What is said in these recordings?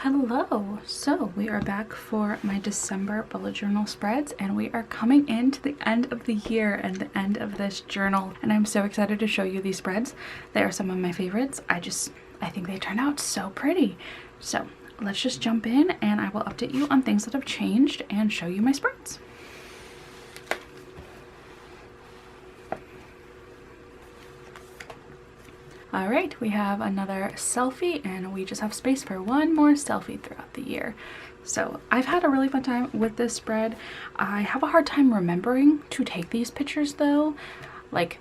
Hello! So we are back for my December bullet journal spreads, and we are coming into the end of the year and the end of this journal, and I'm so excited to show you these spreads. They are some of my favorites. I think they turned out so pretty. So let's just jump in and I will update you on things that have changed and show you my spreads. All right, we have another selfie and we just have space for one more selfie throughout the year. So I've had a really fun time with this spread. I have a hard time remembering to take these pictures though. Like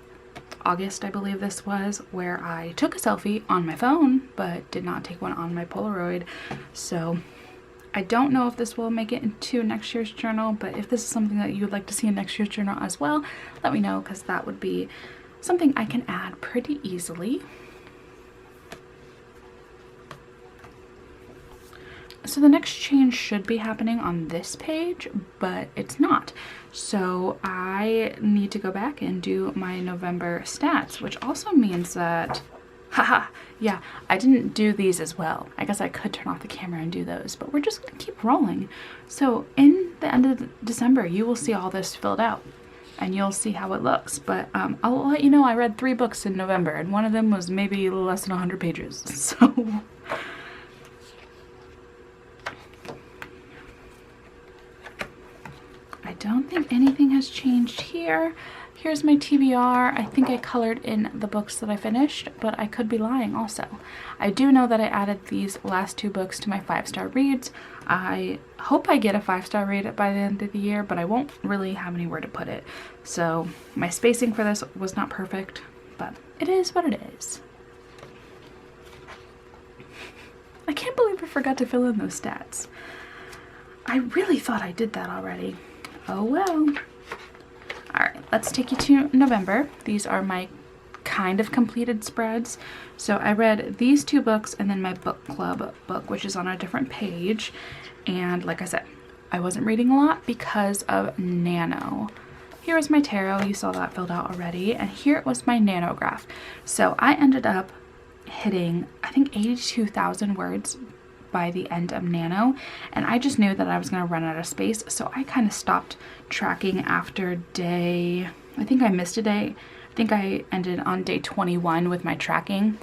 August, I believe this was, where I took a selfie on my phone but did not take one on my Polaroid. So I don't know if this will make it into next year's journal, but if this is something that you would like to see in next year's journal as well, let me know, because that would be something I can add pretty easily. So the next change should be happening on this page, but it's not. So I need to go back and do my November stats, which also means that, haha, yeah, I didn't do these as well. I guess I could turn off the camera and do those, but we're just gonna keep rolling. So in the end of December, you will see all this filled out and you'll see how it looks. But I'll let you know I read 3 books in November, and one of them was maybe less than 100 pages. So I don't think anything has changed here. Here's my TBR. I think I colored in the books that I finished, but I could be lying also. I do know that I added these last 2 books to my 5-star reads. I hope I get a 5-star read by the end of the year, but I won't really have anywhere to put it. So my spacing for this was not perfect, but it is what it is. I can't believe I forgot to fill in those stats. I really thought I did that already. Oh well. Alright, let's take you to November. These are my kind of completed spreads. So I read these 2 books and then my book club book, which is on a different page. And like I said, I wasn't reading a lot because of Nano. Here is my tarot. You saw that filled out already. And here it was my nanograph. So I ended up hitting, I think, 82,000 words by the end of Nano, and I just knew that I was going to run out of space, so I kind of stopped tracking after day, I think I missed a day. I think I ended on day 21 with my tracking,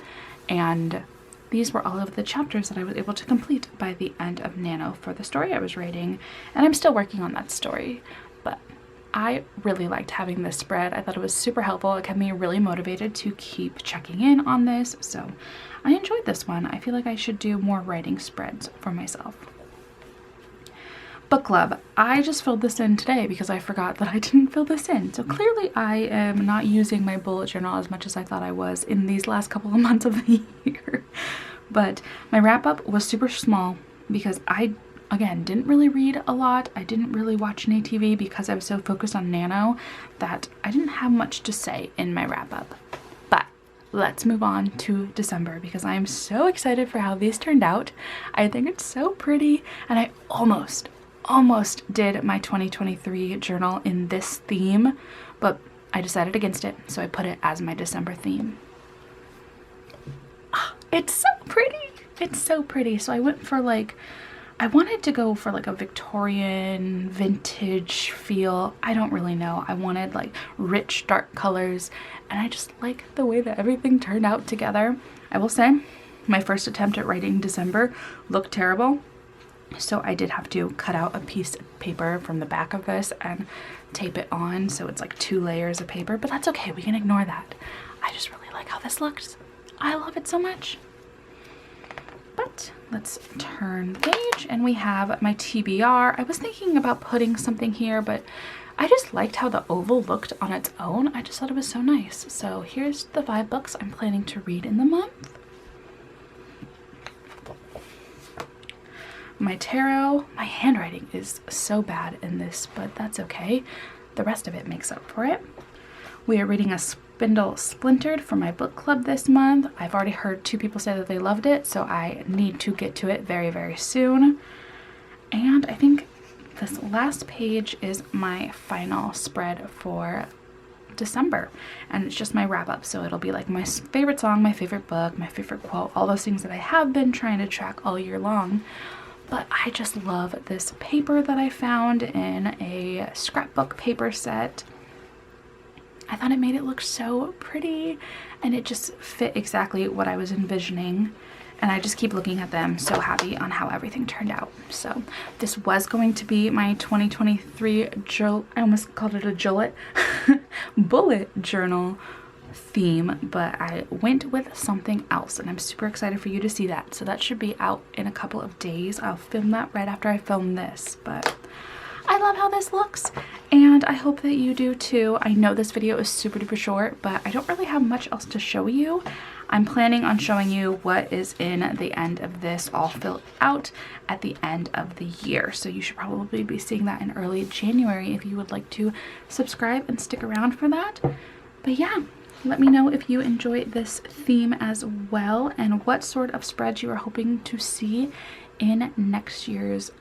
and these were all of the chapters that I was able to complete by the end of Nano for the story I was writing, and I'm still working on that story. But I really liked having this spread. I thought it was super helpful. It kept me really motivated to keep checking in on this, so I enjoyed this one. I feel like I should do more writing spreads for myself. Book club. I just filled this in today because I forgot that I didn't fill this in. So clearly I am not using my bullet journal as much as I thought I was in these last couple of months of the year. But my wrap up was super small because I, again, didn't really read a lot. I didn't really watch any TV because I was so focused on Nano that I didn't have much to say in my wrap up. But let's move on to December because I am so excited for how these turned out. I think it's so pretty, and I almost did my 2023 journal in this theme, but I decided against it, so I put it as my December theme. It's so pretty. It's so pretty. So I went for I wanted to go for like a Victorian vintage feel. I don't really know. I wanted like rich dark colors, and I just like the way that everything turned out together. I will say my first attempt at writing December looked terrible, so I did have to cut out a piece of paper from the back of this and tape it on, so it's like 2 layers of paper, but that's okay. We can ignore that. I just really like how this looks. I love it so much. But let's turn the page, and we have my TBR. I was thinking about putting something here, but I just liked how the oval looked on its own. I just thought it was so nice. So here's the 5 books I'm planning to read in the month. My tarot. My handwriting is so bad in this, but that's okay. The rest of it makes up for it. We are reading a Spindle Splintered for my book club this month. I've already heard 2 people say that they loved it, so I need to get to it very, very soon. And I think this last page is my final spread for December, and it's just my wrap up. So it'll be like my favorite song, my favorite book, my favorite quote, all those things that I have been trying to track all year long. But I just love this paper that I found in a scrapbook paper set. I thought it made it look so pretty, and it just fit exactly what I was envisioning. And I just keep looking at them, so happy on how everything turned out. So this was going to be my 2023 I almost called it a bullet journal theme, but I went with something else, and I'm super excited for you to see that. So that should be out in a couple of days. I'll film that right after I film this, but I love how this looks, and I hope that you do too. I know this video is super duper short, but I don't really have much else to show you. I'm planning on showing you what is in the end of this all filled out at the end of the year. So you should probably be seeing that in early January if you would like to subscribe and stick around for that. But yeah, let me know if you enjoy this theme as well, and what sort of spreads you are hoping to see in next year's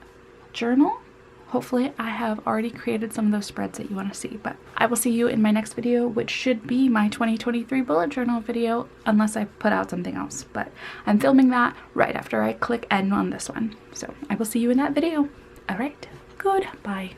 journal. Hopefully I have already created some of those spreads that you want to see, but I will see you in my next video, which should be my 2023 bullet journal video, unless I put out something else. But I'm filming that right after I click end on this one. So I will see you in that video. All right, goodbye.